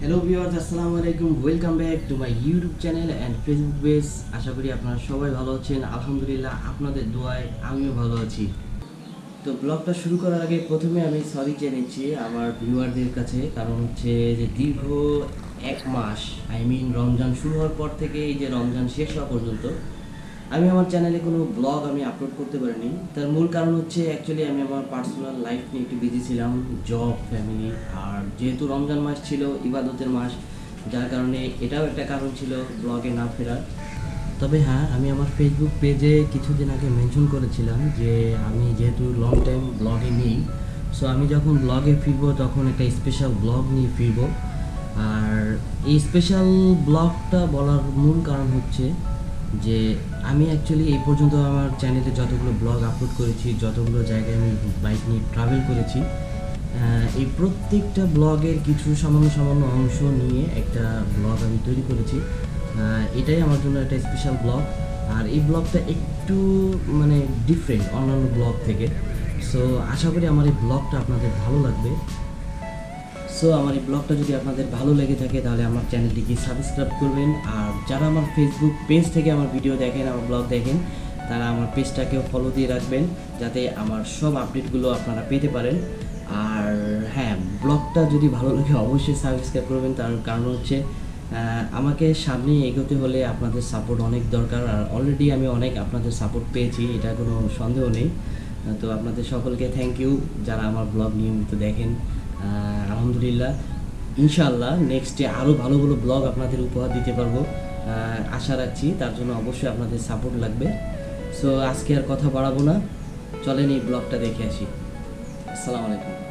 Hello viewers, আসসালামু আলাইকুম। Welcome back to my YouTube channel and Facebook page. আশা করি আপনারা সবাই ভালো আছেন। আলহামদুলিল্লাহ, আপনাদের দোয়ায় আমিও ভালো আছি। তো ব্লগটা শুরু করার আগে প্রথমে আমি সরি চেয়ে নিচ্ছি আমার ভিউয়ারদের কাছে, কারণ হচ্ছে যে দীর্ঘ এক মাস রমজান শুরু হওয়ার পর থেকে এই যে রমজান শেষ হওয়া পর্যন্ত আমি আমার চ্যানেলে কোনো ব্লগ আমি আপলোড করতে পারিনি। তার মূল কারণ হচ্ছে অ্যাকচুয়ালি আমি আমার পার্সোনাল লাইফ নিয়ে একটু বিজি ছিলাম, জব, ফ্যামিলি, আর যেহেতু রমজান মাস ছিল ইবাদতের মাস, যার কারণে এটাও একটা কারণ ছিল ব্লগে না ফেরার। তবে হ্যাঁ, আমি আমার ফেসবুক পেজে কিছুদিন আগে মেনশন করেছিলাম যে আমি যেহেতু লং টাইম ব্লগে নেই, সো আমি যখন ব্লগে ফিরবো তখন একটা স্পেশাল ব্লগ নিয়ে ফিরবো। আর এই স্পেশাল ব্লগটা বলার মূল কারণ হচ্ছে যে আমি অ্যাকচুয়ালি এই পর্যন্ত আমার চ্যানেলে যতগুলো ব্লগ আপলোড করেছি, যতগুলো জায়গায় আমি বাইক নিয়ে ট্রাভেল করেছি, এই প্রত্যেকটা ব্লগের কিছু সামান্য অংশ নিয়ে একটা ব্লগ আমি তৈরি করেছি। এটাই আমার জন্য একটা স্পেশাল ব্লগ। আর এই ব্লগটা একটু মানে ডিফারেন্ট অন্যান্য ব্লগ থেকে। সো আশা করি আমার এই ব্লগটা আপনাদের ভালো লাগবে। সো আমার এই ব্লগটা যদি আপনাদের ভালো লেগে থাকে তাহলে আমার চ্যানেলটিকে সাবস্ক্রাইব করবেন। আর যারা আমার ফেসবুক পেজ থেকে আমার ভিডিও দেখেন, আমার ব্লগ দেখেন, তারা আমার পেজটাকেও ফলো দিয়ে রাখবেন যাতে আমার সব আপডেটগুলো আপনারা পেতে পারেন। আর হ্যাঁ, ব্লগটা যদি ভালো লাগে অবশ্যই সাবস্ক্রাইব করবেন। তার কারণ হচ্ছে আমাকে সামনে এগোতে হলে আপনাদের সাপোর্ট অনেক দরকার। আর অলরেডি আমি অনেক আপনাদের সাপোর্ট পেয়েছি, এটা কোনো সন্দেহ নেই। তো আপনাদের সকলকে থ্যাংক ইউ যারা আমার ব্লগ নিয়মিত দেখেন। আলহামদুলিল্লাহ, ইনশাআল্লাহ নেক্সটে আরও ভালো ভালো ব্লগ আপনাদের উপহার দিতে পারবো আশা রাখছি। তার জন্য অবশ্যই আপনাদের সাপোর্ট লাগবে। সো আজকে আর কথা বাড়াবো না, চলেন এই ব্লগটা দেখে আসি। আসসালামু আলাইকুম।